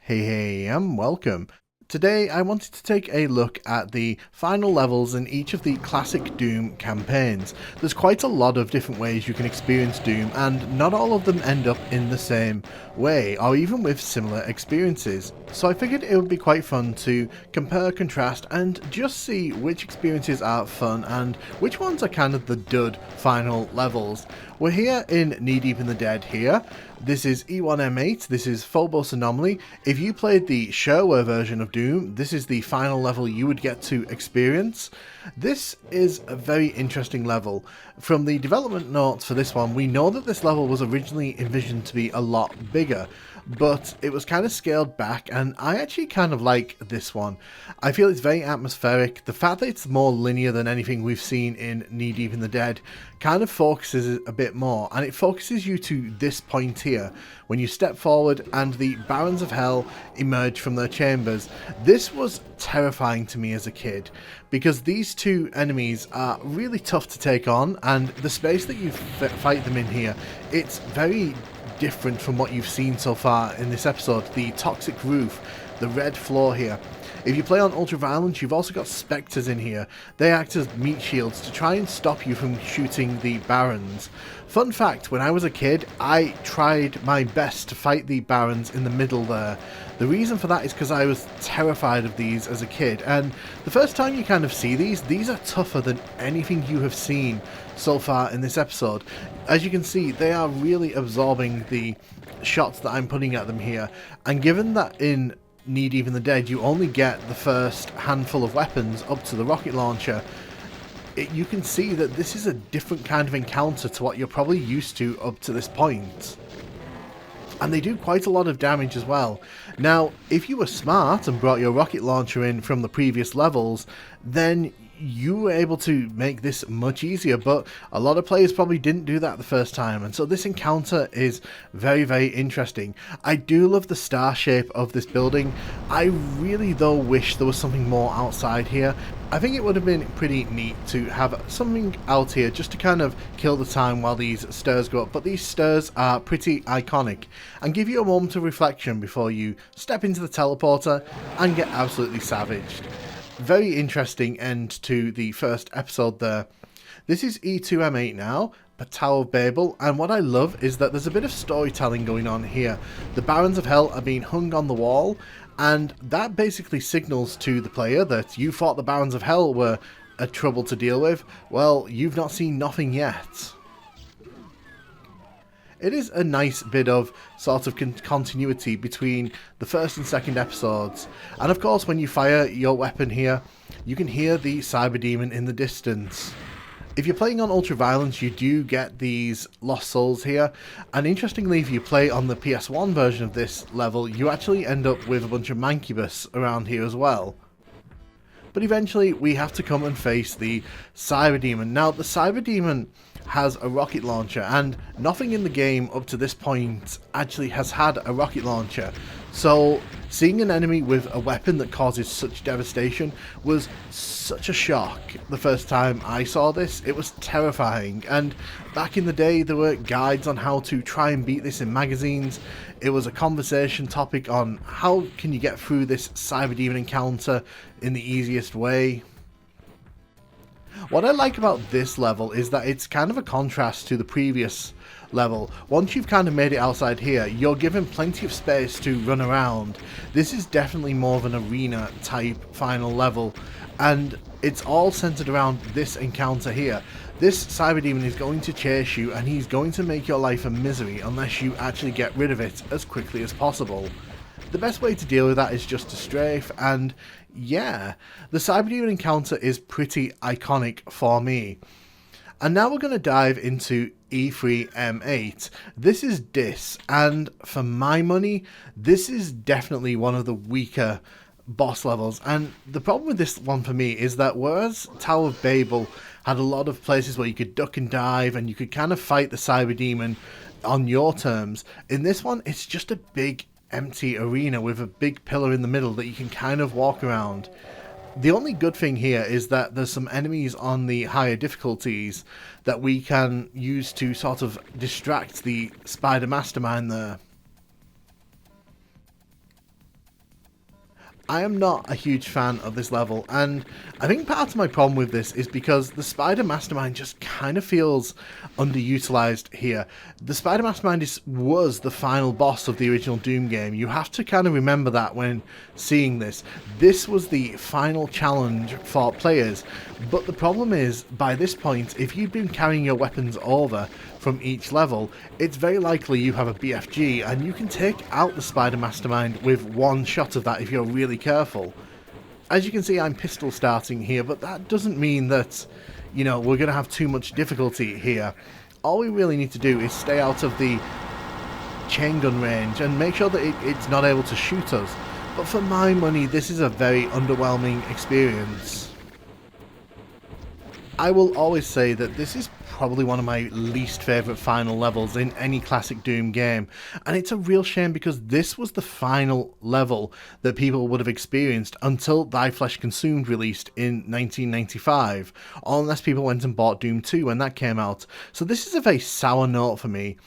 Hey, and welcome. Today I wanted to take a look at the final levels in each of the classic Doom campaigns. There's quite a lot of different ways you can experience Doom, and not all of them end up in the same way, or even with similar experiences. So I figured it would be quite fun to compare, contrast, and just see which experiences are fun and which ones are kind of the dud final levels. We're here in Knee Deep in the Dead here. This is E1M8, this is Phobos Anomaly. If you played the shareware version of Doom, this is the final level you would get to experience. This is a very interesting level. From the development notes for this one, we know that this level was originally envisioned to be a lot bigger, but it was kind of scaled back, and I actually kind of like this one. I feel it's very atmospheric. The fact that it's more linear than anything we've seen in Knee Deep in the Dead kind of focuses it a bit more, and it focuses you to this point here, when you step forward and the Barons of Hell emerge from their chambers. This was terrifying to me as a kid, because these two enemies are really tough to take on, and the space that you fight them in here, it's very different from what you've seen so far in this episode. The toxic roof, the red floor here. If you play on Ultraviolence, you've also got Spectres in here. They act as meat shields to try and stop you from shooting the Barons. Fun fact, when I was a kid, I tried my best to fight the Barons in the middle there. The reason for that is because I was terrified of these as a kid, and the first time you kind of see these are tougher than anything you have seen so far in this episode. As you can see, they are really absorbing the shots that I'm putting at them here, and given that in Knee Deep in the Dead you only get the first handful of weapons up to the rocket launcher, you can see that this is a different kind of encounter to what you're probably used to up to this point. And they do quite a lot of damage as well. Now, if you were smart and brought your rocket launcher in from the previous levels, then you were able to make this much easier, but a lot of players probably didn't do that the first time, and so this encounter is very, very interesting. I do love the star shape of this building. I really though wish there was something more outside here. I think it would have been pretty neat to have something out here just to kind of kill the time while these stairs go up, but these stairs are pretty iconic and give you a moment of reflection before you step into the teleporter and get absolutely savaged. Very interesting end to the first episode there. This is E2M8 now, a Tower of Babel, and what I love is that there's a bit of storytelling going on here. The Barons of Hell are being hung on the wall, and that basically signals to the player that you thought the Barons of Hell were a trouble to deal with. Well, you've not seen nothing yet. It is a nice bit of sort of continuity between the first and second episodes. And of course, when you fire your weapon here, you can hear the Cyber Demon in the distance. If you're playing on Ultraviolence, you do get these Lost Souls here. And interestingly, if you play on the PS1 version of this level, you actually end up with a bunch of Mancubus around here as well. But eventually, we have to come and face the Cyber Demon. Now, the Cyber Demon has a rocket launcher, and nothing in the game up to this point actually has had a rocket launcher. So seeing an enemy with a weapon that causes such devastation was such a shock the first time I saw this. It was terrifying, and back in the day there were guides on how to try and beat this in magazines. It was a conversation topic on how can you get through this Cyber Demon encounter in the easiest way. What I like about this level is that it's kind of a contrast to the previous level. Once you've kind of made it outside here, you're given plenty of space to run around. This is definitely more of an arena type final level, and it's all centered around this encounter here. This Cyber Demon is going to chase you, and he's going to make your life a misery unless you actually get rid of it as quickly as possible. The best way to deal with that is just to strafe, and yeah, the Cyber Demon encounter is pretty iconic for me. And now we're going to dive into E3M8. This is Dis, and for my money, this is definitely one of the weaker boss levels. And the problem with this one for me is that whereas Tower of Babel had a lot of places where you could duck and dive and you could kind of fight the Cyber Demon on your terms, in this one it's just a big empty arena with a big pillar in the middle that you can kind of walk around. The only good thing here is that there's some enemies on the higher difficulties that we can use to sort of distract the Spider Mastermind there. I am not a huge fan of this level, and I think part of my problem with this is because the Spider Mastermind just kind of feels underutilized here. The Spider Mastermind was the final boss of the original Doom game. You have to kind of remember that when seeing this. This was the final challenge for players, but the problem is, by this point, if you've been carrying your weapons over from each level, it's very likely you have a BFG, and you can take out the Spider Mastermind with one shot of that if you're really careful. As you can see, I'm pistol starting here, but that doesn't mean that, you know, we're going to have too much difficulty here. All we really need to do is stay out of the chain gun range and make sure that it's not able to shoot us. But for my money, this is a very underwhelming experience. I will always say that this is probably one of my least favourite final levels in any classic Doom game, and it's a real shame because this was the final level that people would have experienced until Thy Flesh Consumed released in 1995, or unless people went and bought Doom 2 when that came out. So this is a very sour note for me.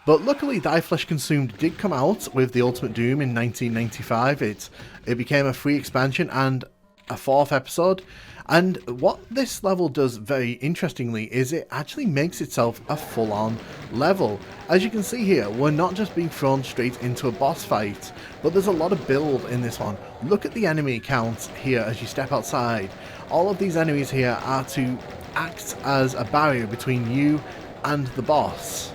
But luckily, Thy Flesh Consumed did come out with the Ultimate Doom in 1995. It became a free expansion and a 4th episode. And what this level does very interestingly is it actually makes itself a full-on level. As you can see here, we're not just being thrown straight into a boss fight, but there's a lot of build in this one. Look at the enemy count here as you step outside. All of these enemies here are to act as a barrier between you and the boss.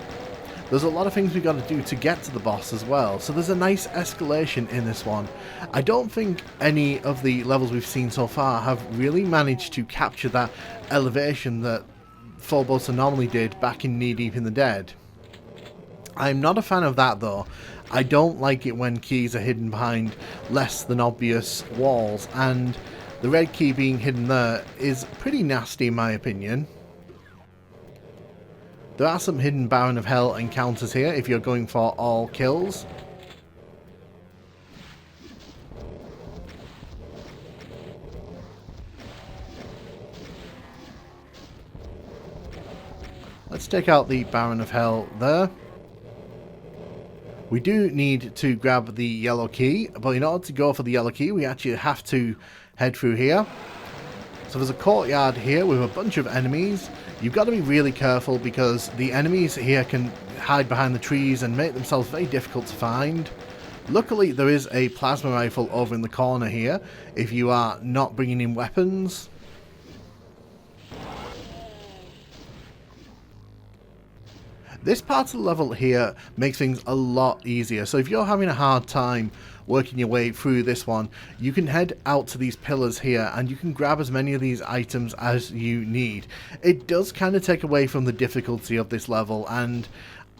There's a lot of things we got to do to get to the boss as well, so there's a nice escalation in this one. I don't think any of the levels we've seen so far have really managed to capture that elevation that Phobos Anomaly did back in Knee Deep in the Dead. I'm not a fan of that though. I don't like it when keys are hidden behind less than obvious walls, and the red key being hidden there is pretty nasty in my opinion. There are some hidden Baron of Hell encounters here if you're going for all kills. Let's take out the Baron of Hell there. We do need to grab the yellow key, but in order to go for the yellow key, we actually have to head through here. So there's a courtyard here with a bunch of enemies. You've got to be really careful because the enemies here can hide behind the trees and make themselves very difficult to find. Luckily, there is a plasma rifle over in the corner here if you are not bringing in weapons. This part of the level here makes things a lot easier. So if you're having a hard time working your way through this one, you can head out to these pillars here and you can grab as many of these items as you need. It does kind of take away from the difficulty of this level, and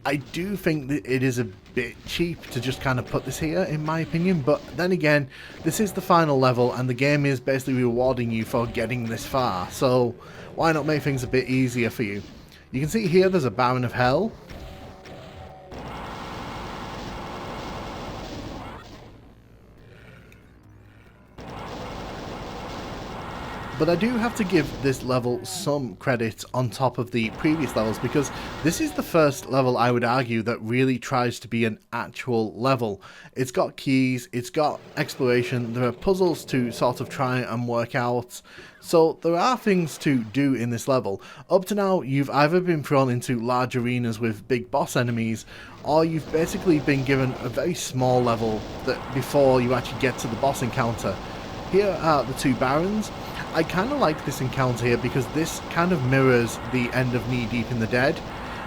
I do think that it is a bit cheap to just kind of put this here in my opinion, but then again, this is the final level and the game is basically rewarding you for getting this far, so why not make things a bit easier for you? You can see here there's a Baron of Hell. But I do have to give this level some credit on top of the previous levels, because this is the first level, I would argue, that really tries to be an actual level. It's got keys, it's got exploration, there are puzzles to sort of try and work out, so there are things to do in this level. Up to now, you've either been thrown into large arenas with big boss enemies, or you've basically been given a very small level that before you actually get to the boss encounter. Here are the two Barons. I kind of like this encounter here because this kind of mirrors the end of Knee Deep in the Dead.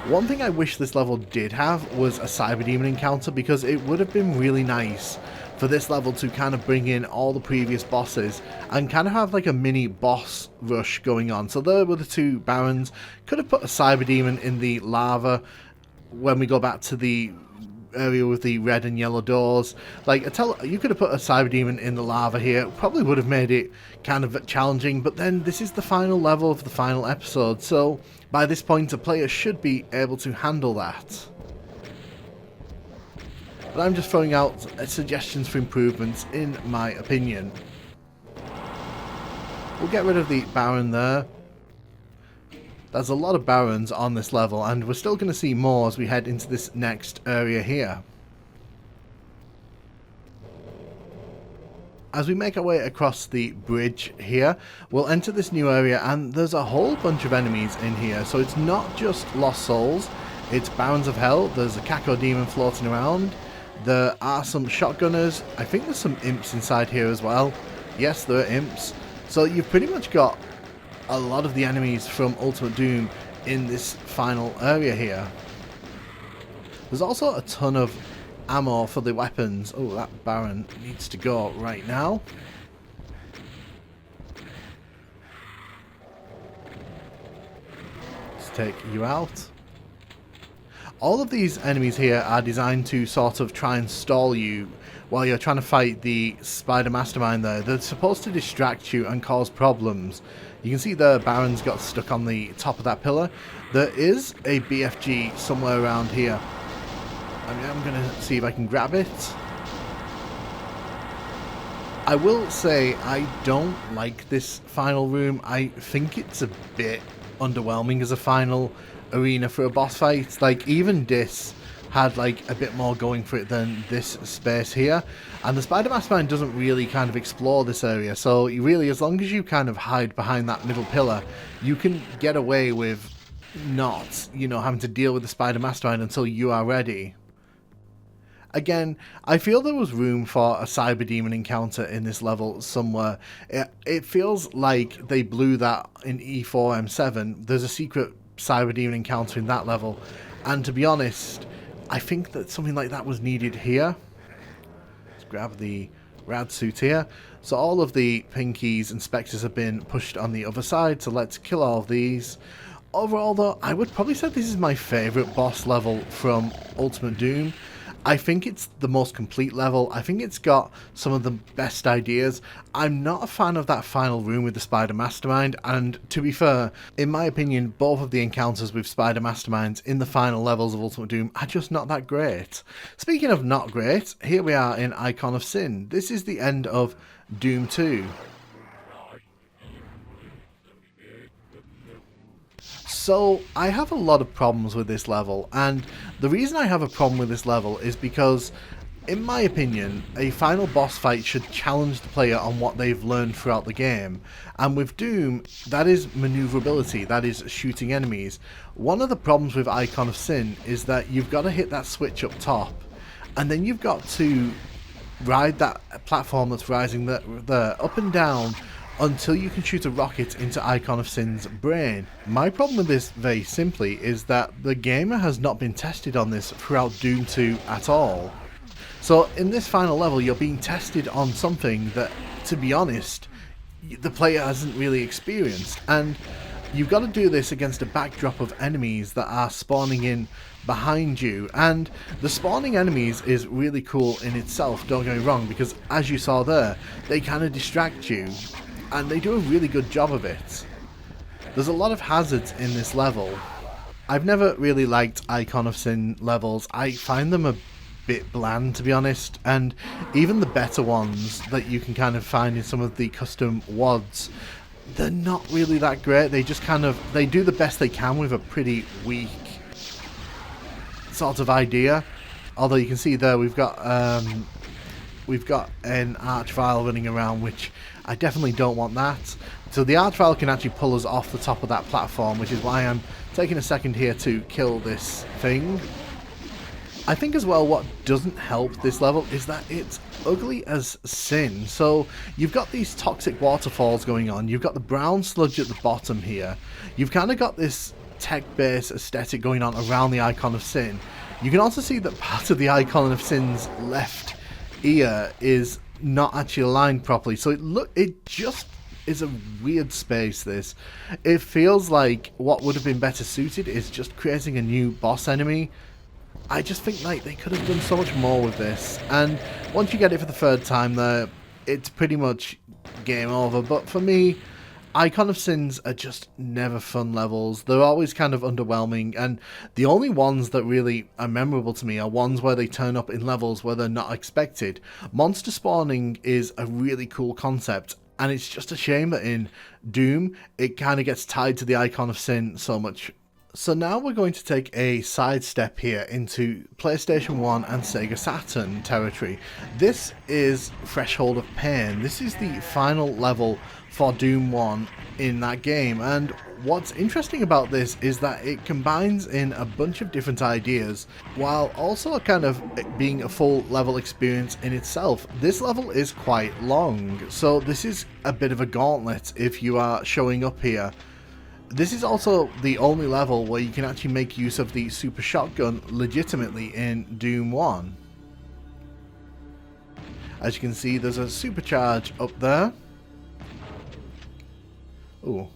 One thing I wish this level did have was a Cyber Demon encounter, because it would have been really nice for this level to kind of bring in all the previous bosses and kind of have like a mini boss rush going on. So there were the two Barons. Could have put a Cyber Demon in the lava when we go back to the area with the red and yellow doors. Like, you could have put a Cyber Demon in the lava here. Probably would have made it kind of challenging, but then this is the final level of the final episode, so by this point a player should be able to handle that. But I'm just throwing out suggestions for improvements in my opinion. We'll get rid of the Baron there. There's a lot of Barons on this level, and we're still going to see more as we head into this next area here. as we make our way across the bridge here, we'll enter this new area, and there's a whole bunch of enemies in here. So it's not just Lost Souls, it's Barons of Hell, there's a Caco Demon floating around, there are some shotgunners, I think there's some imps inside here as well. Yes, there are imps. So you've pretty much got a lot of the enemies from Ultimate Doom in this final area here. There's also a ton of ammo for the weapons. Oh, that Baron needs to go right now. Let's take you out. All of these enemies here are designed to sort of try and stall you while you're trying to fight the Spider Mastermind there. They're supposed to distract you and cause problems. You can see the Baron's got stuck on the top of that pillar. There is a BFG somewhere around here. I'm going to see if I can grab it. I will say I don't like this final room. I think it's a bit underwhelming as a final arena for a boss fight. Like, even this had like a bit more going for it than this space here. And the Spider Mastermind doesn't really kind of explore this area. So you really, as long as you kind of hide behind that middle pillar, you can get away with not, you know, having to deal with the Spider Mastermind until you are ready. Again, I feel there was room for a Cyber Demon encounter in this level somewhere. It feels like they blew that in E4M7. There's a secret Cyber Demon encounter in that level. And to be honest, I think that something like that was needed here. Let's grab the rad suit here. So all of the pinkies and spectres have been pushed on the other side. So let's kill all of these. Overall though, I would probably say this is my favourite boss level from Ultimate Doom. I think it's the most complete level. I think it's got some of the best ideas. I'm not a fan of that final room with the Spider Mastermind, and to be fair, in my opinion, both of the encounters with Spider Masterminds in the final levels of Ultimate Doom are just not that great. Speaking of not great, here we are in Icon of Sin. This is the end of Doom 2. So, I have a lot of problems with this level, and the reason I have a problem with this level is because, in my opinion, a final boss fight should challenge the player on what they've learned throughout the game. And with Doom, that is maneuverability, that is shooting enemies. One of the problems with Icon of Sin is that you've got to hit that switch up top, and then you've got to ride that platform that's rising there up and down until you can shoot a rocket into Icon of Sin's brain. My problem with this, very simply, is that the gamer has not been tested on this throughout Doom 2 at all. So in this final level, you're being tested on something that, to be honest, the player hasn't really experienced. And you've got to do this against a backdrop of enemies that are spawning in behind you. And the spawning enemies is really cool in itself, don't get me wrong, because as you saw there, they kind of distract you. And they do a really good job of it. There's a lot of hazards in this level. I've never really liked Icon of Sin levels. I find them a bit bland, to be honest, and even the better ones that you can kind of find in some of the custom WODs, they're not really that great. They just kind of, they do the best they can with a pretty weak sort of idea. Although you can see there we've got an Archvile running around, which I definitely don't want that. So the Archvile can actually pull us off the top of that platform, which is why I'm taking a second here to kill this thing. I think as well what doesn't help this level is that it's ugly as sin. So you've got these toxic waterfalls going on, you've got the brown sludge at the bottom here, you've kind of got this tech-based aesthetic going on around the Icon of Sin. You can also see that part of the Icon of Sin's left ear is not actually aligned properly, so it just is a weird space. This, it feels like what would have been better suited is just creating a new boss enemy. I just think like they could have done so much more with this, and once you get it for the third time there, it's pretty much game over. But for me, Icon of Sins are just never fun levels. They're always kind of underwhelming, and the only ones that really are memorable to me are ones where they turn up in levels where they're not expected. Monster spawning is a really cool concept, and it's just a shame that in Doom it kind of gets tied to the Icon of Sin so much So now we're going to take a sidestep here into PlayStation 1 and Sega Saturn territory. This is Threshold of Pain. This is the final level for Doom 1 in that game, and what's interesting about this is that it combines in a bunch of different ideas while also kind of being a full level experience in itself. This level is quite long, so this is a bit of a gauntlet if you are showing up here. This is also the only level where you can actually make use of the super shotgun legitimately in Doom 1. As you can see, there's a supercharge up there. Ooh.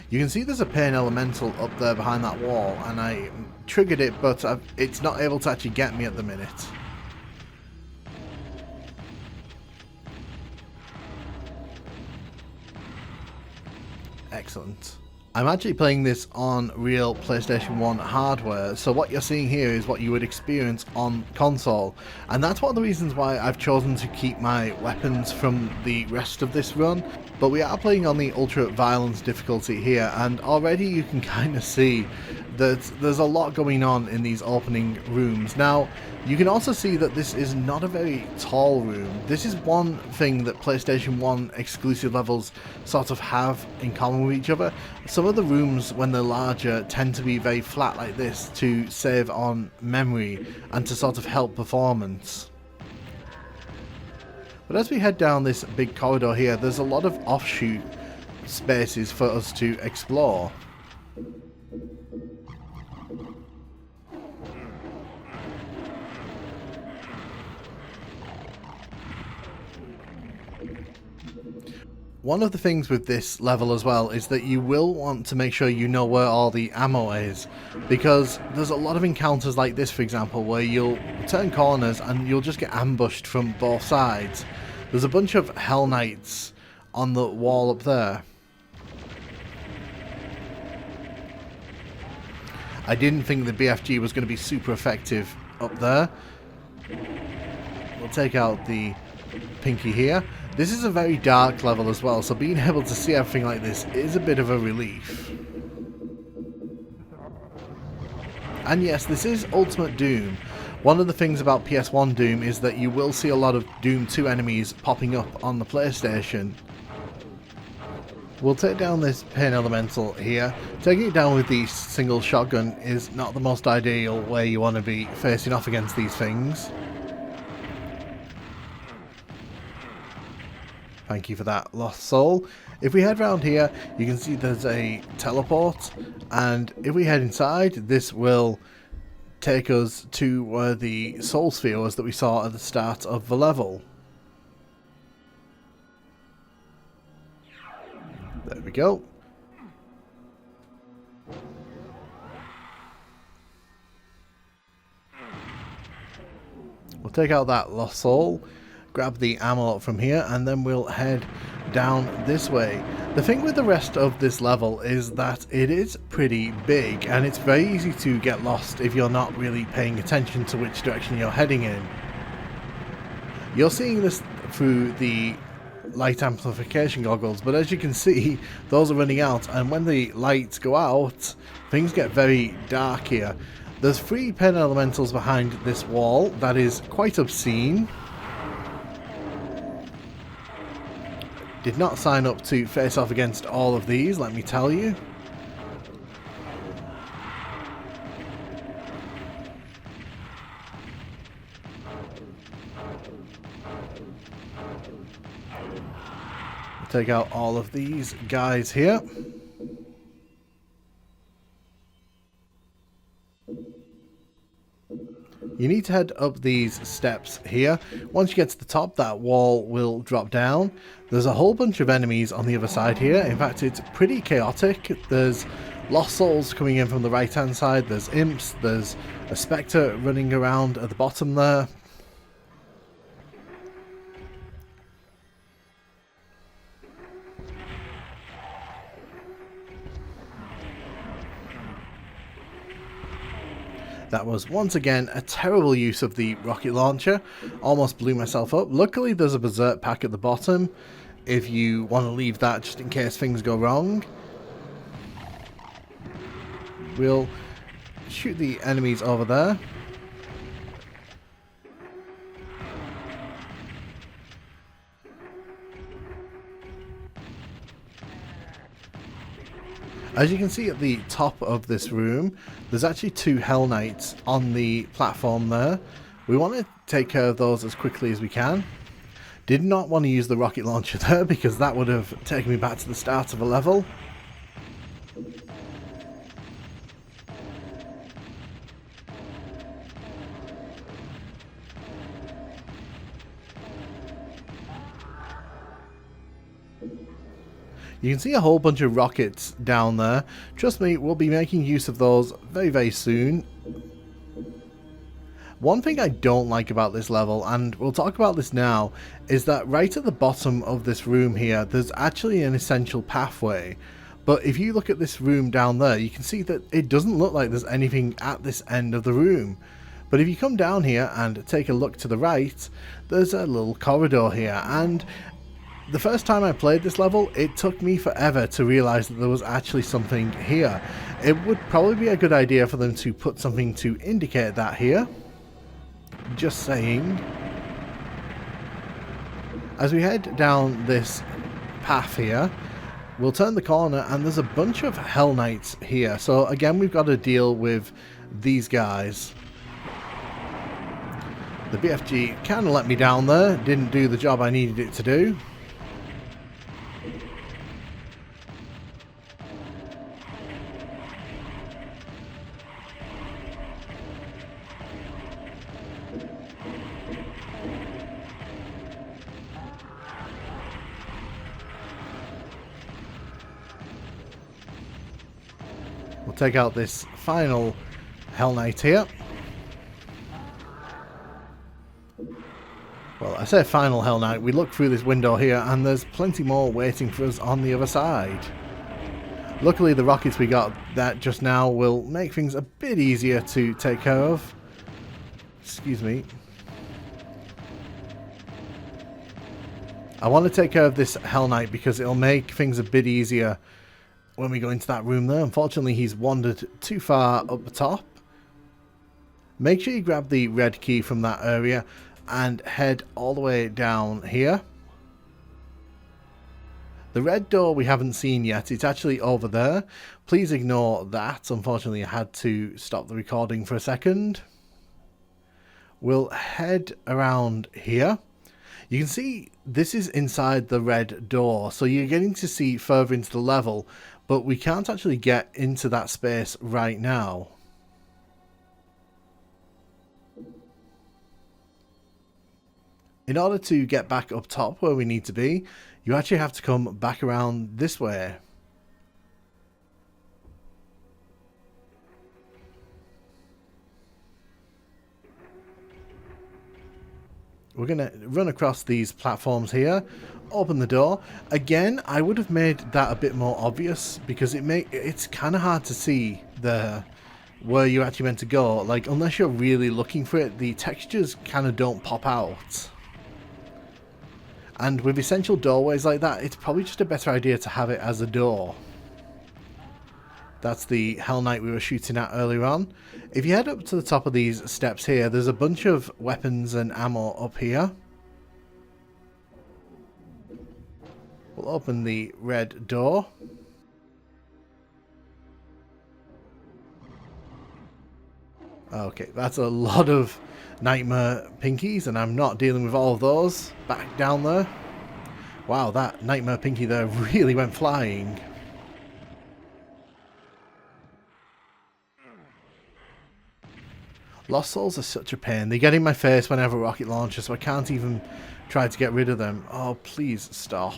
You can see there's a pain elemental up there behind that wall, and I triggered it, but it's not able to actually get me at the minute. Excellent. I'm actually playing this on real PlayStation 1 hardware, so what you're seeing here is what you would experience on console, and that's one of the reasons why I've chosen to keep my weapons from the rest of this run. But we are playing on the ultra violence difficulty here, and already you can kind of see that there's a lot going on in these opening rooms. Now, you can also see that this is not a very tall room. This is one thing that PlayStation 1 exclusive levels sort of have in common with each other. Some of the rooms, when they're larger, tend to be very flat like this to save on memory and to sort of help performance. But as we head down this big corridor here, there's a lot of offshoot spaces for us to explore. One of the things with this level as well is that you will want to make sure you know where all the ammo is, because there's a lot of encounters like this, for example, where you'll turn corners and you'll just get ambushed from both sides. There's a bunch of Hell Knights on the wall up there. I didn't think the BFG was going to be super effective up there. We'll take out the Pinky here. This is a very dark level as well, so being able to see everything like this is a bit of a relief. And yes, this is Ultimate Doom. One of the things about PS1 Doom is that you will see a lot of Doom 2 enemies popping up on the PlayStation. We'll take down this Pain Elemental here. Taking it down with the single shotgun is not the most ideal way you want to be facing off against these things. Thank you for that, Lost Soul. If we head around here, you can see there's a teleport, and if we head inside, this will take us to where the Soul Sphere was that we saw at the start of the level. There we go. We'll take out that Lost Soul, grab the ammo from here, and then we'll head down this way. The thing with the rest of this level is that it is pretty big, and it's very easy to get lost if you're not really paying attention to which direction you're heading in. You're seeing this through the light amplification goggles, but as you can see, those are running out, and when the lights go out, things get very dark here. There's 3 Pain Elementals behind this wall. That is quite obscene. Did not sign up to face off against all of these, let me tell you. We'll take out all of these guys here. You need to head up these steps here. Once you get to the top, that wall will drop down. There's a whole bunch of enemies on the other side here. In fact, it's pretty chaotic. There's Lost Souls coming in from the right hand side. There's imps. There's a Spectre running around at the bottom there. That was once again a terrible use of the rocket launcher. Almost blew myself up. Luckily there's a Berserk pack at the bottom if you want to leave that just in case things go wrong. We'll shoot the enemies over there. As you can see at the top of this room, there's actually 2 Hell Knights on the platform there. We want to take care of those as quickly as we can. Did not want to use the rocket launcher there because that would have taken me back to the start of a level. You can see a whole bunch of rockets down there. Trust me, we'll be making use of those very, very soon. One thing I don't like about this level, and we'll talk about this now, is that right at the bottom of this room here, there's actually an essential pathway. But if you look at this room down there, you can see that it doesn't look like there's anything at this end of the room. But if you come down here and take a look to the right, there's a little corridor here, and the first time I played this level, it took me forever to realise that there was actually something here. It would probably be a good idea for them to put something to indicate that here. Just saying. As we head down this path here, we'll turn the corner and there's a bunch of Hell Knights here. So again, we've got to deal with these guys. The BFG kind of let me down there, didn't do the job I needed it to do. We'll take out this final Hell Knight here. Well, I say final Hell Knight, we look through this window here and there's plenty more waiting for us on the other side. Luckily the rockets we got that just now will make things a bit easier to take care of. Excuse me. I want to take care of this Hell Knight because it'll make things a bit easier when we go into that room there. Unfortunately, he's wandered too far up the top. Make sure you grab the red key from that area and head all the way down here. The red door we haven't seen yet. It's actually over there. Please ignore that. Unfortunately, I had to stop the recording for a second. We'll head around here. You can see this is inside the red door, so you're getting to see further into the level, but we can't actually get into that space right now. In order to get back up top where we need to be, you actually have to come back around this way. We're going to run across these platforms here, open the door. Again, I would have made that a bit more obvious because it's kind of hard to see where you're actually meant to go. Like, unless you're really looking for it, the textures kind of don't pop out. And with essential doorways like that, it's probably just a better idea to have it as a door. That's the Hell Knight we were shooting at earlier on. If you head up to the top of these steps here, there's a bunch of weapons and ammo up here. We'll open the red door. Okay, that's a lot of Nightmare Pinkies, and I'm not dealing with all of those. Back down there. Wow, that Nightmare Pinky there really went flying. Lost Souls are such a pain. They get in my face whenever rocket launches, so I can't even try to get rid of them. Oh, please stop.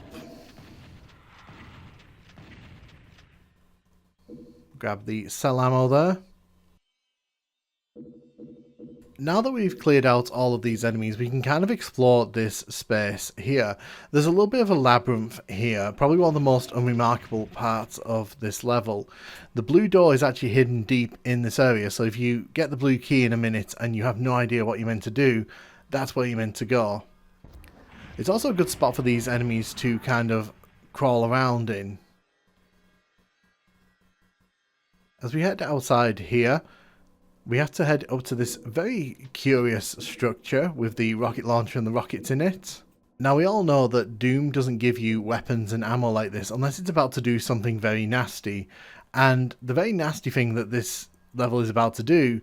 Grab the cell ammo there. Now that we've cleared out all of these enemies, we can kind of explore this space here. There's a little bit of a labyrinth here, probably one of the most unremarkable parts of this level. The blue door is actually hidden deep in this area, so if you get the blue key in a minute and you have no idea what you're meant to do, that's where you're meant to go. It's also a good spot for these enemies to kind of crawl around in. As we head outside here, we have to head up to this very curious structure with the rocket launcher and the rockets in it. Now, we all know that Doom doesn't give you weapons and ammo like this unless it's about to do something very nasty. And the very nasty thing that this level is about to do,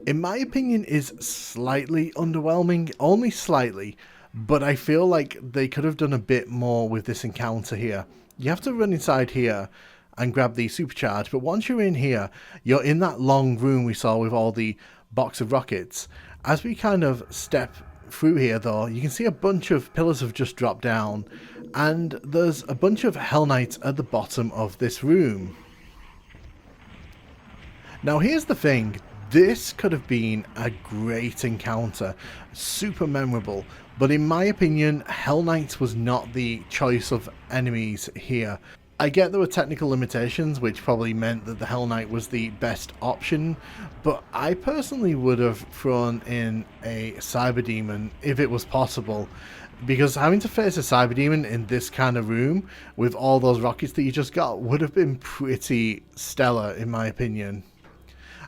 in my opinion, is slightly underwhelming. Only slightly. But I feel like they could have done a bit more with this encounter here. You have to run inside here and grab the supercharge, but once you're in here, you're in that long room we saw with all the box of rockets. As we kind of step through here though, you can see a bunch of pillars have just dropped down, and there's a bunch of Hell Knights at the bottom of this room. Now here's the thing, this could have been a great encounter, super memorable, but in my opinion, Hell Knights was not the choice of enemies here. I get there were technical limitations, which probably meant that the Hell Knight was the best option, but I personally would have thrown in a Cyber Demon if it was possible, because having to face a Cyber Demon in this kind of room with all those rockets that you just got would have been pretty stellar in my opinion.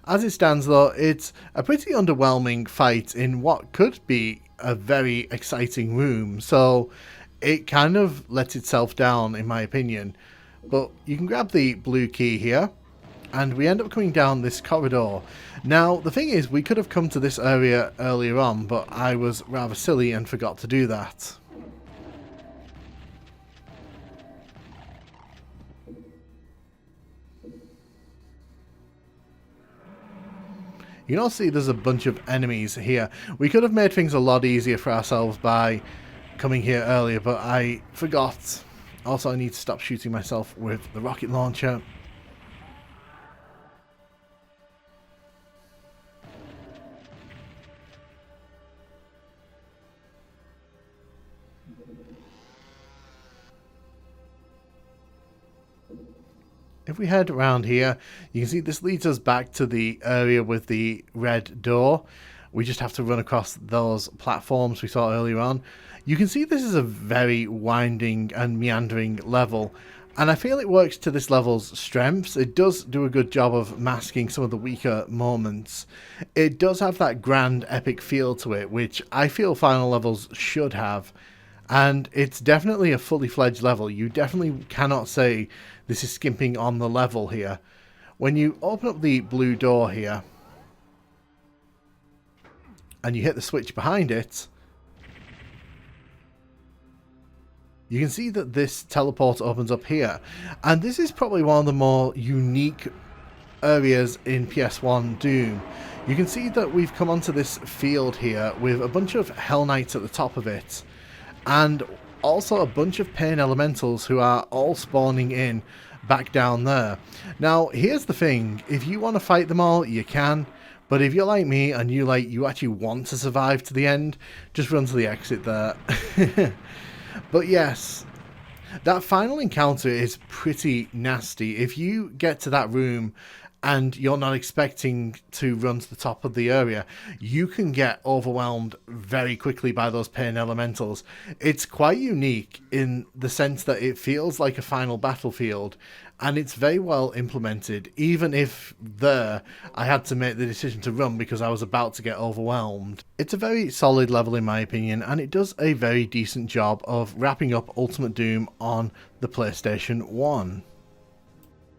As it stands though, it's a pretty underwhelming fight in what could be a very exciting room, so it kind of let itself down in my opinion. But you can grab the blue key here, and we end up coming down this corridor. Now, the thing is, we could have come to this area earlier on, but I was rather silly and forgot to do that. You can also see there's a bunch of enemies here. We could have made things a lot easier for ourselves by coming here earlier, but I forgot. Also, I need to stop shooting myself with the rocket launcher. If we head around here, you can see this leads us back to the area with the red door. We just have to run across those platforms we saw earlier on. You can see this is a very winding and meandering level, and I feel it works to this level's strengths. It does do a good job of masking some of the weaker moments. It does have that grand epic feel to it, which I feel final levels should have. And it's definitely a fully fledged level. You definitely cannot say this is skimping on the level here. When you open up the blue door here, and you hit the switch behind it, you can see that this teleport opens up here. And this is probably one of the more unique areas in PS1 Doom. You can see that we've come onto this field here with a bunch of Hell Knights at the top of it, and also a bunch of Pain Elementals who are all spawning in back down there. Now, here's the thing, if you want to fight them all, you can, but if you're like me and you actually want to survive to the end, just run to the exit there. But yes, that final encounter is pretty nasty. If you get to that room and you're not expecting to run to the top of the area, you can get overwhelmed very quickly by those Pain Elementals. It's quite unique in the sense that it feels like a final battlefield, and it's very well implemented, even if there I had to make the decision to run because I was about to get overwhelmed. It's a very solid level in my opinion, and it does a very decent job of wrapping up Ultimate Doom on the PlayStation 1.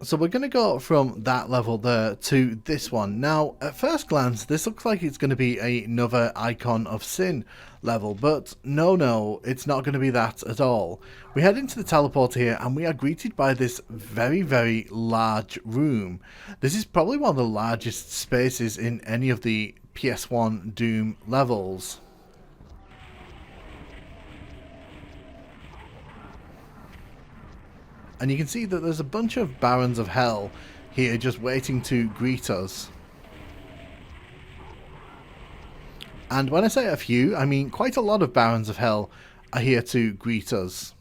So we're going to go from that level there to this one. Now, at first glance, this looks like it's going to be another Icon of Sin level, but no, it's not going to be that at all. We head into the teleporter here, and we are greeted by this very, very large room. This is probably one of the largest spaces in any of the PS1 Doom levels. And you can see that there's a bunch of Barons of Hell here just waiting to greet us. And when I say a few, I mean quite a lot of Barons of Hell are here to greet us.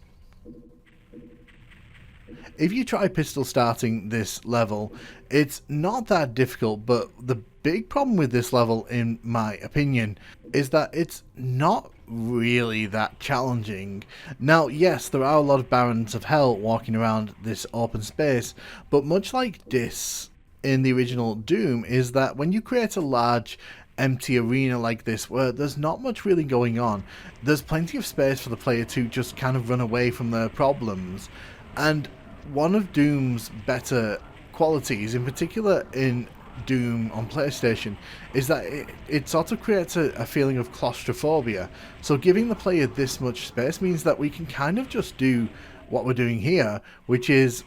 If you try pistol starting this level, it's not that difficult, but the big problem with this level, in my opinion, is that it's not really that challenging. Now, yes, there are a lot of Barons of Hell walking around this open space, but much like this, in the original Doom is that when you create a large empty arena like this where there's not much really going on, there's plenty of space for the player to just kind of run away from their problems. And one of Doom's better qualities, in particular in Doom on PlayStation, is that it sort of creates a feeling of claustrophobia. So giving the player this much space means that we can kind of just do what we're doing here, which is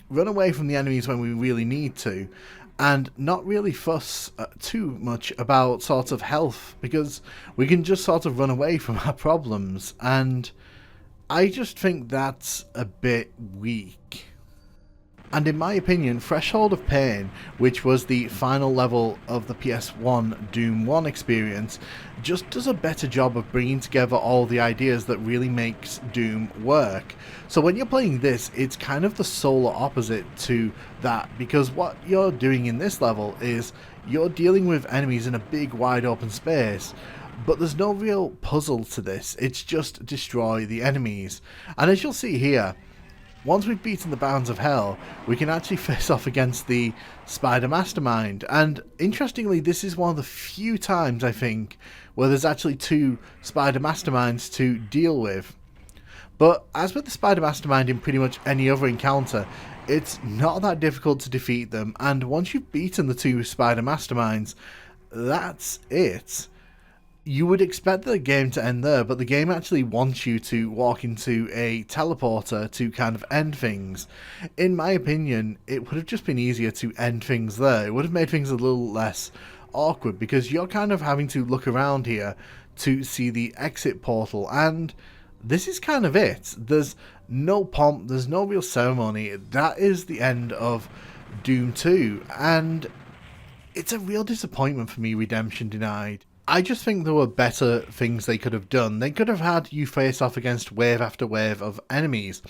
run away from the enemies when we really need to, and not really fuss too much about sort of health, because we can just sort of run away from our problems, and I just think that's a bit weak. And in my opinion, Threshold of Pain, which was the final level of the PS1 Doom 1 experience, just does a better job of bringing together all the ideas that really makes Doom work. So when you're playing this, it's kind of the solar opposite to that, because what you're doing in this level is you're dealing with enemies in a big wide open space, but there's no real puzzle to this. It's just destroy the enemies. And as you'll see here, once we've beaten the bounds of hell, we can actually face off against the Spider Mastermind. And interestingly, this is one of the few times, I think, where there's actually two Spider Masterminds to deal with. But as with the Spider Mastermind in pretty much any other encounter, it's not that difficult to defeat them. And once you've beaten the two Spider Masterminds, that's it. You would expect the game to end there, but the game actually wants you to walk into a teleporter to kind of end things. In my opinion, it would have just been easier to end things there. It would have made things a little less awkward, because you're kind of having to look around here to see the exit portal, and this is kind of it. There's no pomp, there's no real ceremony. That is the end of Doom 2, and it's a real disappointment for me, Redemption Denied. I just think there were better things they could have done. They could have had you face off against wave after wave of enemies.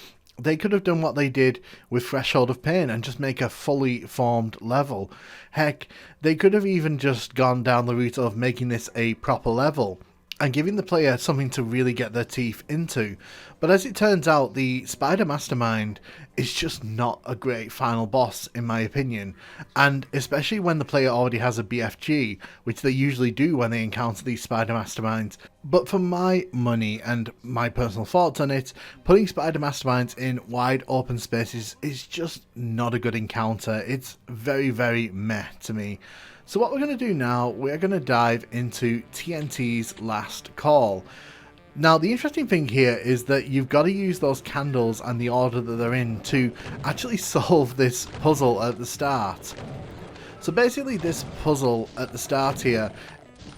They could have done what they did with Threshold of Pain and just make a fully formed level. Heck, they could have even just gone down the route of making this a proper level and giving the player something to really get their teeth into. But as it turns out, the Spider Mastermind is just not a great final boss, in my opinion, and especially when the player already has a BFG, which they usually do when they encounter these Spider Masterminds. But for my money and my personal thoughts on it, putting Spider Masterminds in wide open spaces is just not a good encounter. It's very, very meh to me. So what we're going to do now, we're going to dive into TNT's Last Call. Now, the interesting thing here is that you've got to use those candles and the order that they're in to actually solve this puzzle at the start. So basically, this puzzle at the start here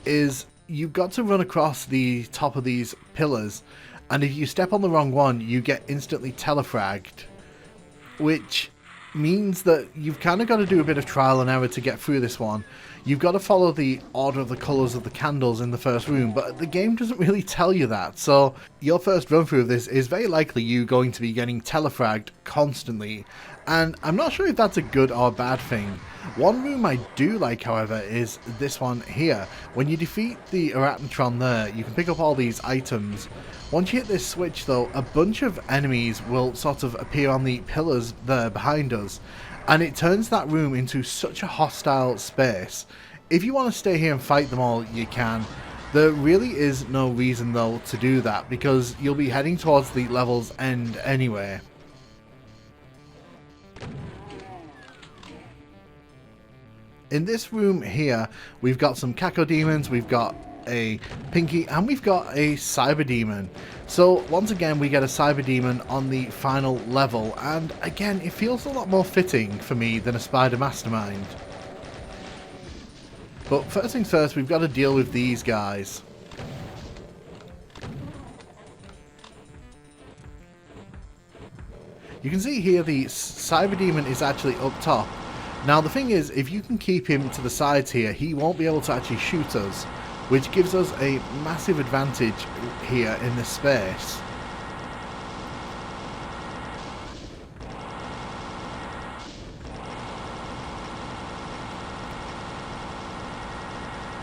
is you've got to run across the top of these pillars, and if you step on the wrong one, you get instantly telefragged, which means that you've kind of got to do a bit of trial and error to get through this one. You've got to follow the order of the colours of the candles in the first room, but the game doesn't really tell you that, so your first run through of this is very likely you going to be getting telefragged constantly, and I'm not sure if that's a good or bad thing. One room I do like, however, is this one here. When you defeat the Arachnotron there, you can pick up all these items. Once you hit this switch though, a bunch of enemies will sort of appear on the pillars there behind us, and it turns that room into such a hostile space. If you want to stay here and fight them all, you can. There really is no reason though to do that, because you'll be heading towards the level's end anyway. In this room here, we've got some Cacodemons, we've got a Pinky, and we've got a Cyber Demon. So once again, we get a Cyber Demon on the final level, and again, it feels a lot more fitting for me than a Spider Mastermind. But first things first, we've got to deal with these guys. You can see here the Cyber Demon is actually up top. Now the thing is, if you can keep him to the sides here, he won't be able to actually shoot us, which gives us a massive advantage here in this space.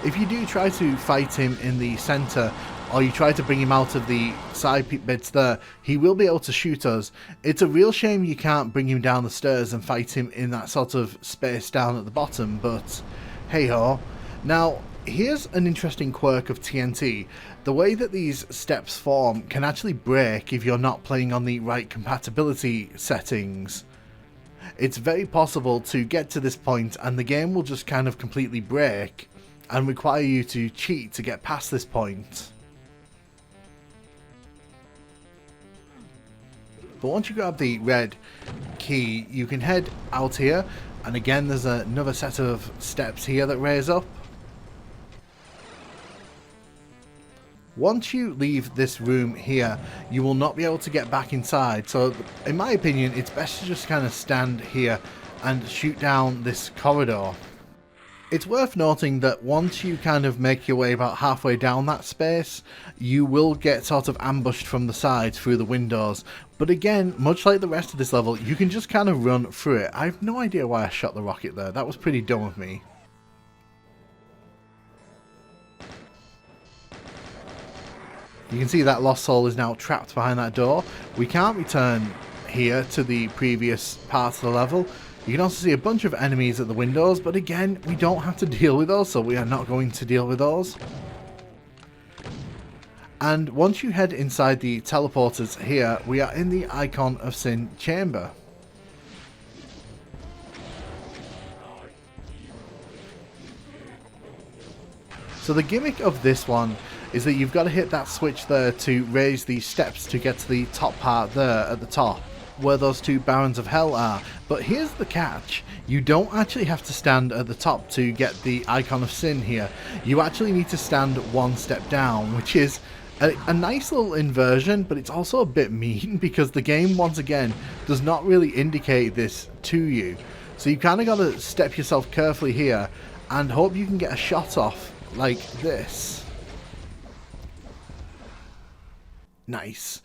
If you do try to fight him in the centre or you try to bring him out of the side bits there, he will be able to shoot us. It's a real shame you can't bring him down the stairs and fight him in that sort of space down at the bottom, but hey ho. Now, here's an interesting quirk of TNT. The way that these steps form can actually break if you're not playing on the right compatibility settings. It's very possible to get to this point and the game will just kind of completely break and require you to cheat to get past this point. But once you grab the red key, you can head out here, and again there's another set of steps here that raise up. Once you leave this room here, you will not be able to get back inside, so in my opinion it's best to just kind of stand here and shoot down this corridor. It's worth noting that once you kind of make your way about halfway down that space, you will get sort of ambushed from the sides through the windows. But again, much like the rest of this level, you can just kind of run through it. I have no idea why I shot the rocket there. That was pretty dumb of me. You can see that lost soul is now trapped behind that door. We can't return here to the previous part of the level. You can also see a bunch of enemies at the windows, but again, we don't have to deal with those, so we are not going to deal with those. And once you head inside the teleporters here, we are in the Icon of Sin chamber. So the gimmick of this one is that you've got to hit that switch there to raise the steps to get to the top part there at the top, where those two Barons of Hell are. But here's the catch: you don't actually have to stand at the top to get the Icon of Sin here. You actually need to stand one step down, which is a nice little inversion, but it's also a bit mean because the game once again does not really indicate this to you. So you kind of got to step yourself carefully here and hope you can get a shot off like this. Nice.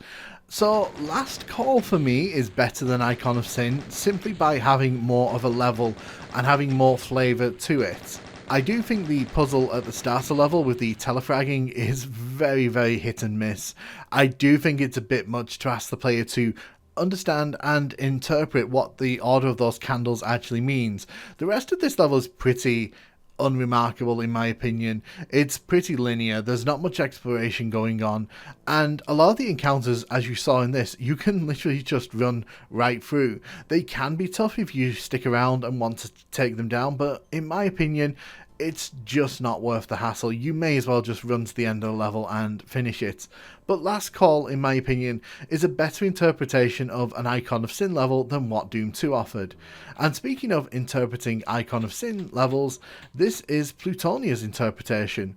So last call for me is better than Icon of Sin simply by having more of a level and having more flavour to it. I do think the puzzle at the starter level with the telefragging is very, very hit and miss. I do think it's a bit much to ask the player to understand and interpret what the order of those candles actually means. The rest of this level is pretty unremarkable in my opinion. It's pretty linear, there's not much exploration going on, and a lot of the encounters, as you saw in this, you can literally just run right through. They can be tough if you stick around and want to take them down, but in my opinion it's just not worth the hassle. You may as well just run to the end of the level and finish it. But Last Call, in my opinion, is a better interpretation of an Icon of Sin level than what Doom 2 offered. And speaking of interpreting Icon of Sin levels, this is Plutonia's interpretation.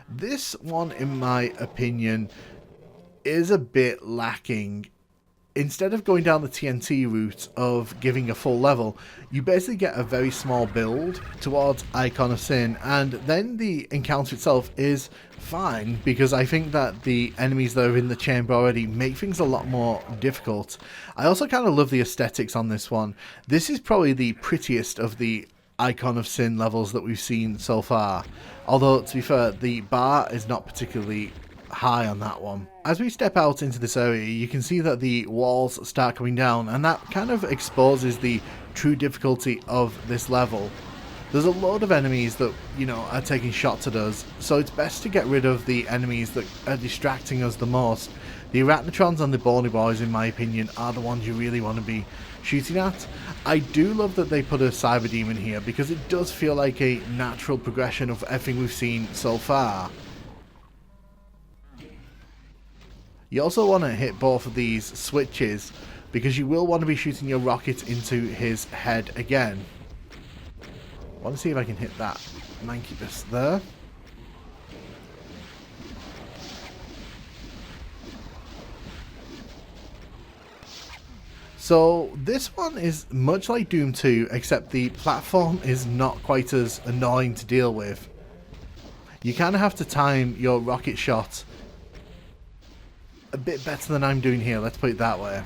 This one, in my opinion, is a bit lacking. Instead of going down the TNT route of giving a full level, you basically get a very small build towards Icon of Sin, and then the encounter itself is fine, because I think that the enemies that are in the chamber already make things a lot more difficult. I also kind of love the aesthetics on this one. This is probably the prettiest of the Icon of Sin levels that we've seen so far, although to be fair, the bar is not particularly high on that one. As we step out into this area, you can see that the walls start coming down, and that kind of exposes the true difficulty of this level. There's a load of enemies that, you know, are taking shots at us, so it's best to get rid of the enemies that are distracting us the most. The Arachnotrons and the Bony Boys, in my opinion, are the ones you really want to be shooting at. I do love that they put a Cyber Demon here, because it does feel like a natural progression of everything we've seen so far. You also want to hit both of these switches, because you will want to be shooting your rocket into his head again. I want to see if I can hit that Mancubus there. So this one is much like Doom 2, except the platform is not quite as annoying to deal with. You kind of have to time your rocket shot a bit better than I'm doing here, let's put it that way.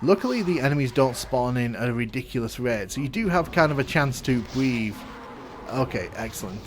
Luckily the enemies don't spawn in at a ridiculous rate, so you do have kind of a chance to breathe. Okay, excellent.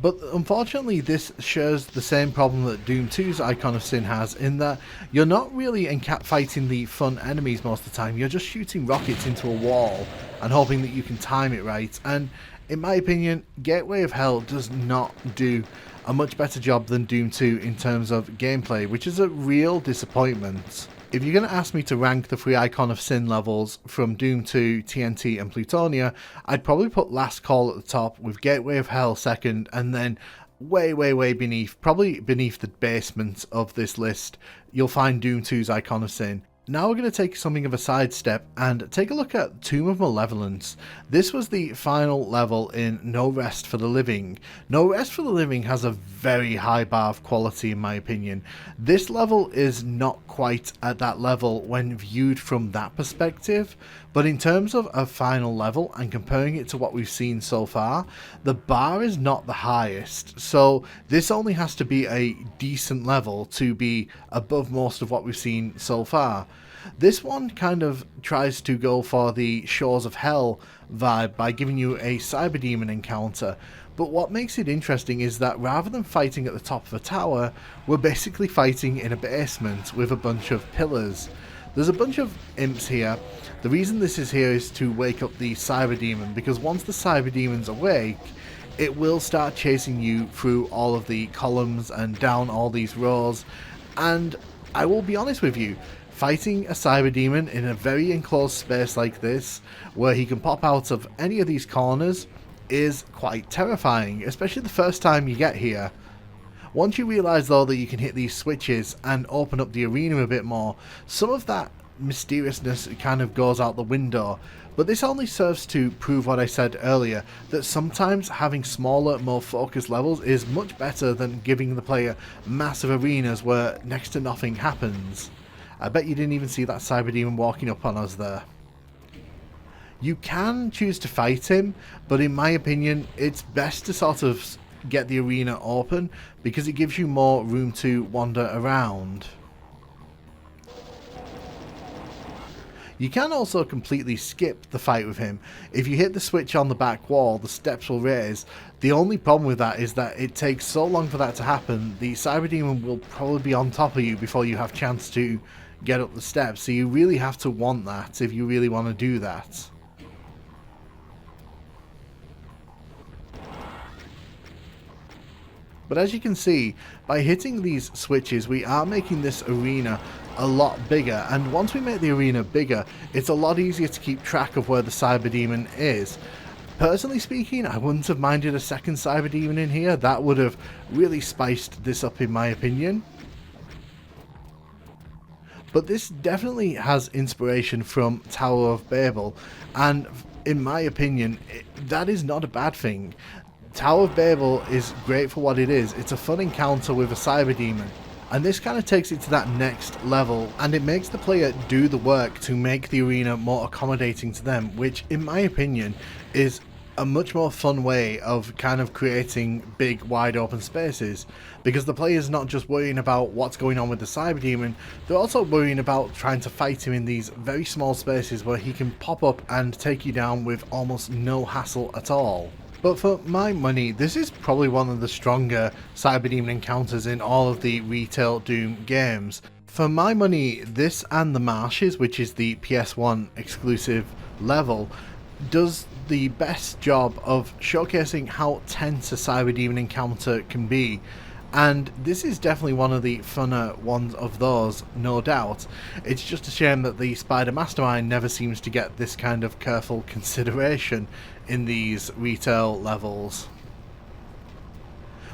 But unfortunately, this shares the same problem that Doom 2's Icon of Sin has, in that you're not really fighting the fun enemies most of the time. You're just shooting rockets into a wall and hoping that you can time it right. And in my opinion, Gateway of Hell does not do a much better job than Doom 2 in terms of gameplay, which is a real disappointment. If you're going to ask me to rank the 3 Icon of Sin levels from Doom 2, TNT and Plutonia, I'd probably put Last Call at the top, with Gateway of Hell second, and then way beneath, probably beneath the basement of this list, you'll find Doom 2's Icon of Sin. Now we're going to take something of a sidestep and take a look at Tomb of Molevolance. This was the final level in No Rest for the Living. No Rest for the Living has a very high bar of quality in my opinion. This level is not quite at that level when viewed from that perspective, but in terms of a final level and comparing it to what we've seen so far, the bar is not the highest. So this only has to be a decent level to be above most of what we've seen so far. This one kind of tries to go for the Shores of Hell vibe by giving you a cyber demon encounter, but what makes it interesting is that rather than fighting at the top of a tower, we're basically fighting in a basement with a bunch of pillars. There's a bunch of imps here. The reason this is here is to wake up the cyber demon, because once the cyber demon's awake, it will start chasing you through all of the columns and down all these rows. And I will be honest with you, fighting a cyber demon in a very enclosed space like this, where he can pop out of any of these corners, is quite terrifying, especially the first time you get here. Once you realise though that you can hit these switches and open up the arena a bit more, some of that mysteriousness kind of goes out the window. But this only serves to prove what I said earlier, that sometimes having smaller, more focused levels is much better than giving the player massive arenas where next to nothing happens. I bet you didn't even see that cyber demon walking up on us there. You can choose to fight him, but in my opinion, it's best to sort of get the arena open because it gives you more room to wander around. You can also completely skip the fight with him. If you hit the switch on the back wall, the steps will raise. The only problem with that is that it takes so long for that to happen. The cyber demon will probably be on top of you before you have a chance to get up the steps, so you really have to want that if you really want to do that. But as you can see, by hitting these switches, we are making this arena a lot bigger, and once we make the arena bigger, it's a lot easier to keep track of where the cyber demon is. Personally speaking, I wouldn't have minded a second cyber demon in here. That would have really spiced this up in my opinion. But this definitely has inspiration from Tower of Babel, and in my opinion, that is not a bad thing. Tower of Babel is great for what it is. It's a fun encounter with a cyber demon, and this kind of takes it to that next level, and it makes the player do the work to make the arena more accommodating to them, which in my opinion is a much more fun way of kind of creating big wide open spaces, because the player's not just worrying about what's going on with the cyber demon, they're also worrying about trying to fight him in these very small spaces where he can pop up and take you down with almost no hassle at all. But for my money, this is probably one of the stronger cyber demon encounters in all of the retail Doom games. For my money, this and the Marshes, which is the PS1 exclusive level, does the best job of showcasing how tense a cyber demon encounter can be, and this is definitely one of the funner ones of those, no doubt. It's just a shame that the Spider Mastermind never seems to get this kind of careful consideration in these retail levels.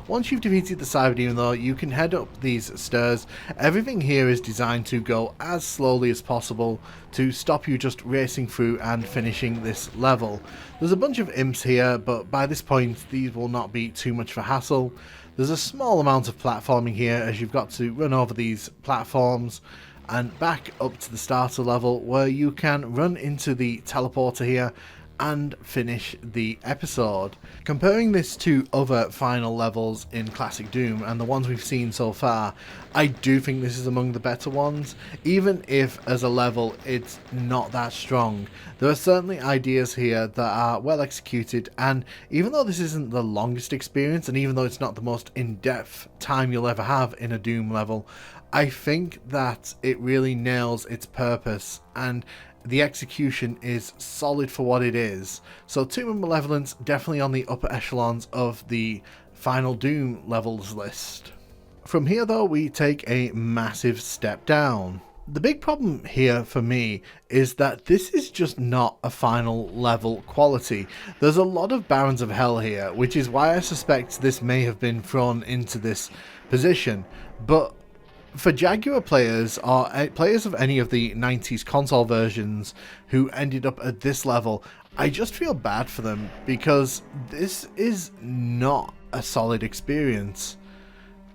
Once you've defeated the cyber demon though, you can head up these stairs. Everything here is designed to go as slowly as possible to stop you just racing through and finishing this level. There's a bunch of imps here, but by this point these will not be too much of a hassle. There's a small amount of platforming here as you've got to run over these platforms and back up to the starter level where you can run into the teleporter here and finish the episode. Comparing this to other final levels in Classic Doom and the ones we've seen so far, I do think this is among the better ones. Even if as a level it's not that strong, there are certainly ideas here that are well executed, and even though this isn't the longest experience and even though it's not the most in-depth time you'll ever have in a Doom level, I think that it really nails its purpose and the execution is solid for what it is. So Tomb of Malevolence definitely on the upper echelons of the final Doom levels list. From here though, we take a massive step down. The big problem here for me is that this is just not a final level quality. There's a lot of Barons of Hell here, which is why I suspect this may have been thrown into this position, but for Jaguar players or players of any of the 90s console versions who ended up at this level, I just feel bad for them because this is not a solid experience.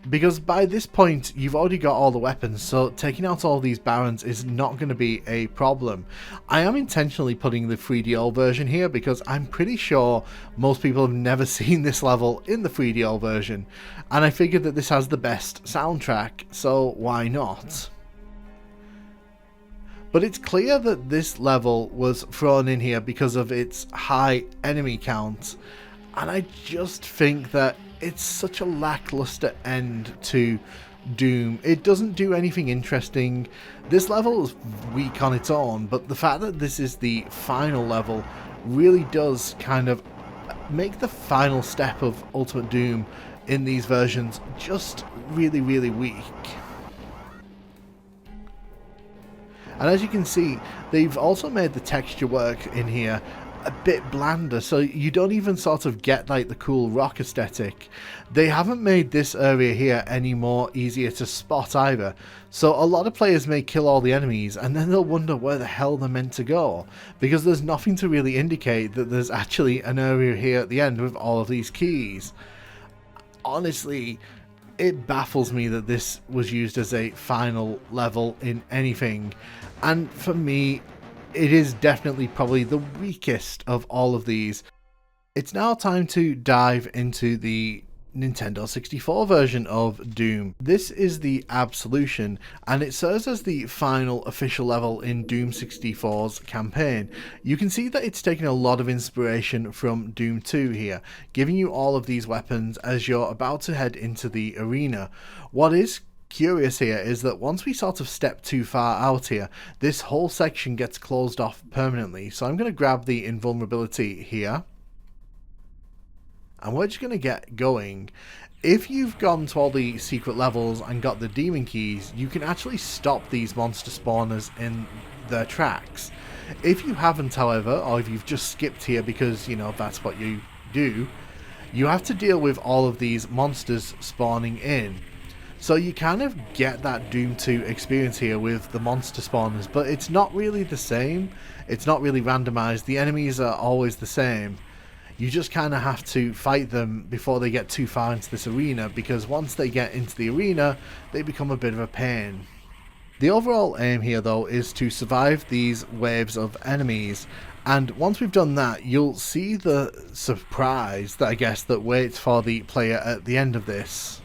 Because by this point you've already got all the weapons, so taking out all these Barons is not going to be a problem. I am intentionally putting the 3DO version here because I'm pretty sure most people have never seen this level in the 3DO version, and I figured that this has the best soundtrack, so why not? But it's clear that this level was thrown in here because of its high enemy count, and I just think that it's such a lackluster end to Doom. It doesn't do anything interesting. This level is weak on its own, but the fact that this is the final level really does kind of make the final step of Ultimate Doom in these versions just really, really weak. And as you can see, they've also made the texture work in here a bit blander, so you don't even sort of get like the cool rock aesthetic. They haven't made this area here any more easier to spot either, so a lot of players may kill all the enemies and then they'll wonder where the hell they're meant to go, because there's nothing to really indicate that there's actually an area here at the end with all of these keys. Honestly, it baffles me that this was used as a final level in anything, and for me it is definitely probably the weakest of all of these. It's now time to dive into the Nintendo 64 version of Doom. This is the Absolution, and it serves as the final official level in Doom 64's campaign. You can see that it's taken a lot of inspiration from Doom 2 here, giving you all of these weapons as you're about to head into the arena. What is curious here is that once we sort of step too far out here, this whole section gets closed off permanently. So I'm going to grab the invulnerability here, and we're just going to get going. If you've gone to all the secret levels and got the demon keys, you can actually stop these monster spawners in their tracks. If you haven't, however, or if you've just skipped here because, you know, that's what you do, you have to deal with all of these monsters spawning in. So you kind of get that Doom 2 experience here with the monster spawners, but it's not really the same. It's not really randomized. The enemies are always the same. You just kind of have to fight them before they get too far into this arena, because once they get into the arena, they become a bit of a pain. The overall aim here though is to survive these waves of enemies, and once we've done that, you'll see the surprise that I guess that waits for the player at the end of this.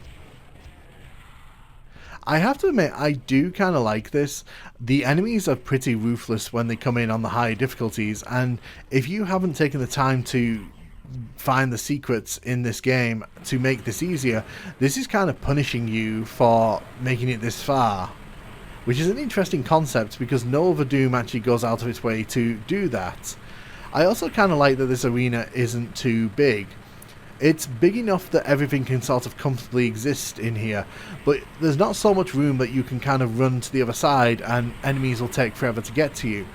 I have to admit, I do kind of like this. The enemies are pretty ruthless when they come in on the higher difficulties, and if you haven't taken the time to find the secrets in this game to make this easier, this is kind of punishing you for making it this far. Which is an interesting concept because no other Doom actually goes out of its way to do that. I also kind of like that this arena isn't too big. It's big enough that everything can sort of comfortably exist in here, but there's not so much room that you can kind of run to the other side and enemies will take forever to get to you.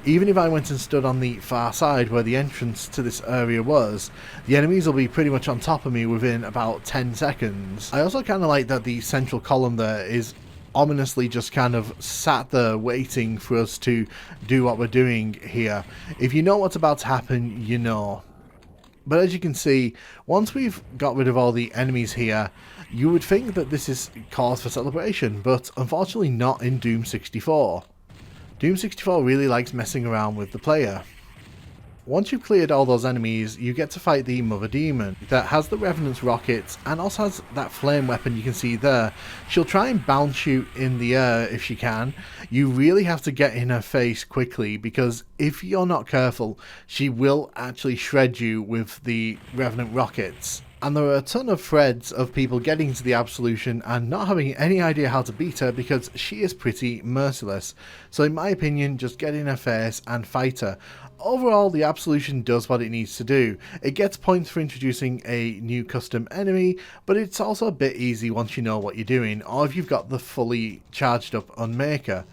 Even if I went and stood on the far side where the entrance to this area was, the enemies will be pretty much on top of me within about 10 seconds. I also kind of like that the central column there is ominously just kind of sat there waiting for us to do what we're doing here. If you know what's about to happen, you know. But as you can see, once we've got rid of all the enemies here, you would think that this is cause for celebration, but unfortunately not in Doom 64. Doom 64 really likes messing around with the player. Once you've cleared all those enemies, you get to fight the Mother Demon that has the Revenant's rockets and also has that flame weapon you can see there. She'll try and bounce you in the air if she can. You really have to get in her face quickly because if you're not careful, she will actually shred you with the Revenant rockets. And there are a ton of threads of people getting to the Absolution and not having any idea how to beat her because she is pretty merciless. So in my opinion, just get in her face and fight her. Overall, the Absolution does what it needs to do. It gets points for introducing a new custom enemy, but it's also a bit easy once you know what you're doing, or if you've got the fully charged up Unmaker.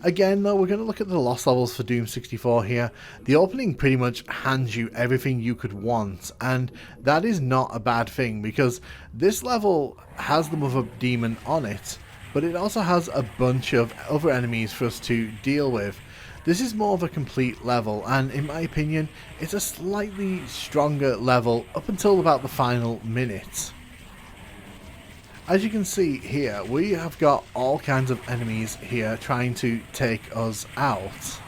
Again though, we're going to look at the lost levels for Doom 64 here. The opening pretty much hands you everything you could want, and that is not a bad thing because this level has the Mother Demon on it, but it also has a bunch of other enemies for us to deal with. This is more of a complete level, and in my opinion, it's a slightly stronger level up until about the final minute. As you can see here, we have got all kinds of enemies here trying to take us out.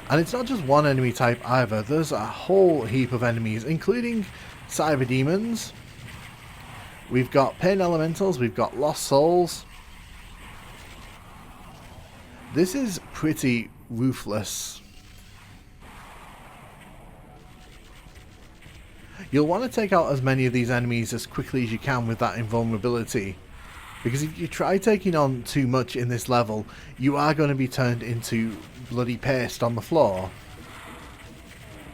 And it's not just one enemy type either, there's a whole heap of enemies, including cyber demons. We've got pain elementals, we've got lost souls. This is pretty ruthless. You'll want to take out as many of these enemies as quickly as you can with that invulnerability, because if you try taking on too much in this level, you are going to be turned into bloody paste on the floor.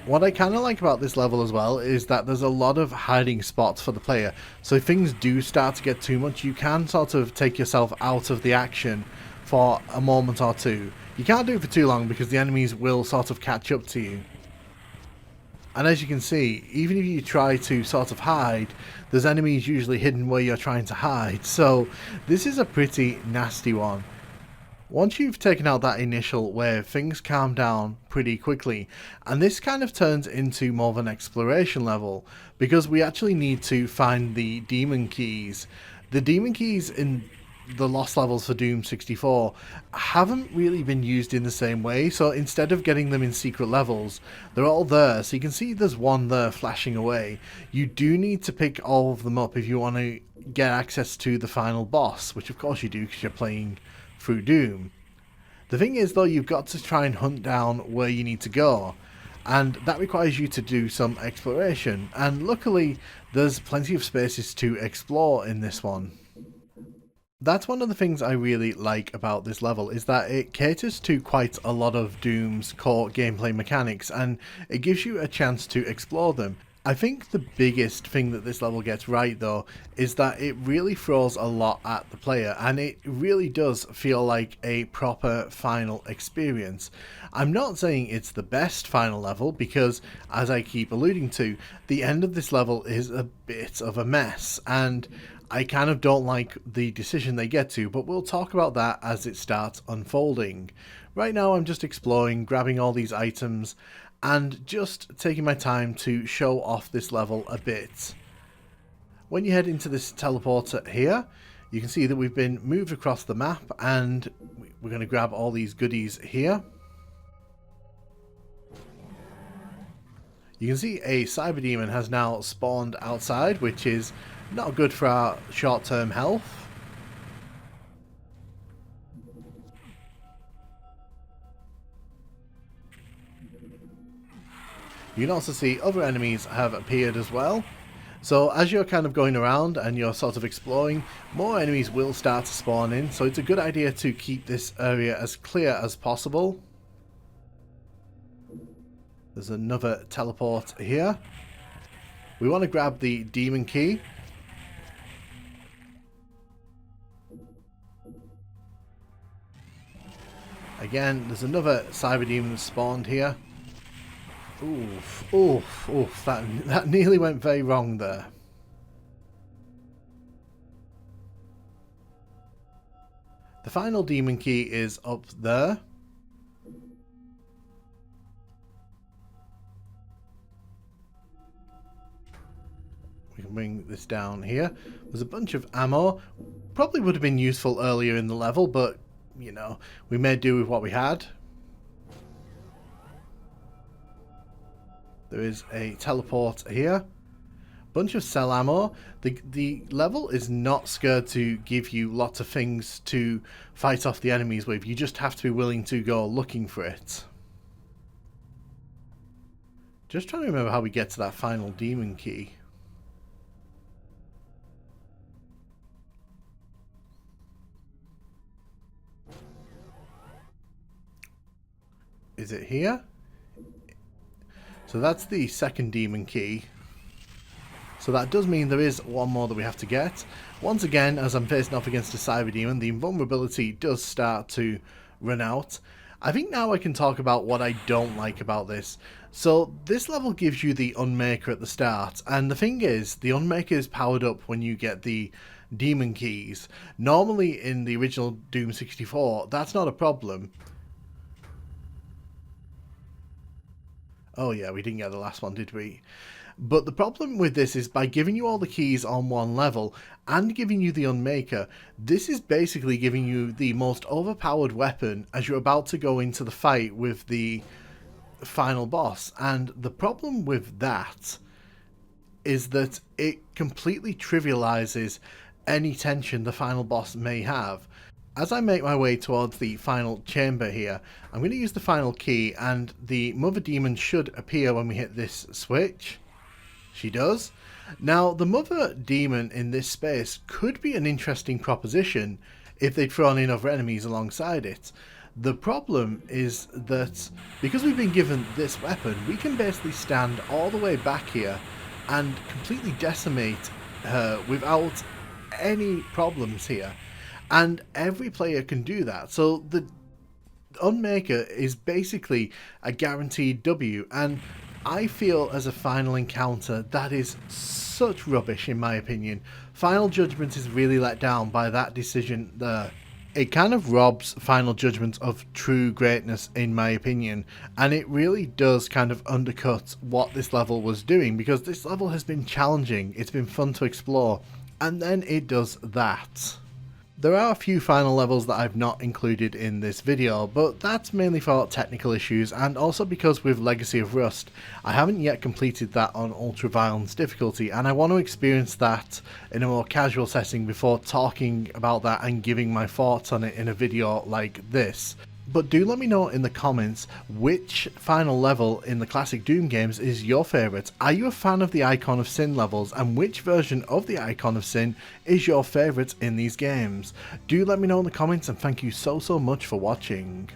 What I kind of like about this level as well is that there's a lot of hiding spots for the player, so if things do start to get too much, you can sort of take yourself out of the action for a moment or two. You can't do it for too long because the enemies will sort of catch up to you. And as you can see, even if you try to sort of hide, there's enemies usually hidden where you're trying to hide. So this is a pretty nasty one. Once you've taken out that initial wave, things calm down pretty quickly. And this kind of turns into more of an exploration level, because we actually need to find the demon keys. The demon keys in the lost levels for Doom 64 haven't really been used in the same way, so instead of getting them in secret levels, they're all there. So you can see there's one there flashing away. You do need to pick all of them up if you want to get access to the final boss, which of course you do because you're playing through Doom. The thing is though, you've got to try and hunt down where you need to go, and that requires you to do some exploration, and luckily there's plenty of spaces to explore in this one. That's one of the things I really like about this level, is that it caters to quite a lot of Doom's core gameplay mechanics and it gives you a chance to explore them. I think the biggest thing that this level gets right though is that it really throws a lot at the player, and it really does feel like a proper final experience. I'm not saying it's the best final level because, as I keep alluding to, the end of this level is a bit of a mess, and I kind of don't like the decision they get to, but we'll talk about that as it starts unfolding. Right now I'm just exploring, grabbing all these items, and just taking my time to show off this level a bit. When you head into this teleporter here, you can see that we've been moved across the map, and we're going to grab all these goodies here. You can see a cyber demon has now spawned outside, which is not good for our short-term health. You can also see other enemies have appeared as well. So as you're kind of going around and you're sort of exploring, more enemies will start to spawn in, so it's a good idea to keep this area as clear as possible. There's another teleport here. We want to grab the demon key. Again, there's another cyber demon spawned here. Oof, oof, oof, that nearly went very wrong there. The final demon key is up there. We can bring this down here. There's a bunch of ammo. Probably would have been useful earlier in the level, but, you know, we made do with what we had. There is a teleport here. Bunch of cell ammo. The level is not scared to give you lots of things to fight off the enemies with. You just have to be willing to go looking for it. Just trying to remember how we get to that final demon key. Is it here? So that's the second demon key. So that does mean there is one more that we have to get. Once again, as I'm facing off against a cyber demon, the invulnerability does start to run out. I think now I can talk about what I don't like about this. So this level gives you the Unmaker at the start, and the thing is, the Unmaker is powered up when you get the demon keys. Normally in the original Doom 64, that's not a problem. Oh yeah, we didn't get the last one, did we? But the problem with this is by giving you all the keys on one level and giving you the Unmaker, this is basically giving you the most overpowered weapon as you're about to go into the fight with the final boss. And the problem with that is that it completely trivializes any tension the final boss may have. As I make my way towards the final chamber here, I'm going to use the final key, and the Mother Demon should appear when we hit this switch. She does. Now, the Mother Demon in this space could be an interesting proposition if they'd thrown in other enemies alongside it. The problem is that because we've been given this weapon, we can basically stand all the way back here and completely decimate her without any problems here. And every player can do that. So the Unmaker is basically a guaranteed W, and I feel as a final encounter that is such rubbish in my opinion. Final Judgment is really let down by that decision there. It kind of robs Final Judgment of true greatness in my opinion, and it really does kind of undercut what this level was doing, because this level has been challenging, it's been fun to explore, and then it does that. There are a few final levels that I've not included in this video, but that's mainly for technical issues, and also because with Legacy of Rust, I haven't yet completed that on Ultra Violence difficulty, and I want to experience that in a more casual setting before talking about that and giving my thoughts on it in a video like this. But do let me know in the comments which final level in the classic Doom games is your favourite. Are you a fan of the Icon of Sin levels, and which version of the Icon of Sin is your favourite in these games? Do let me know in the comments, and thank you so much for watching.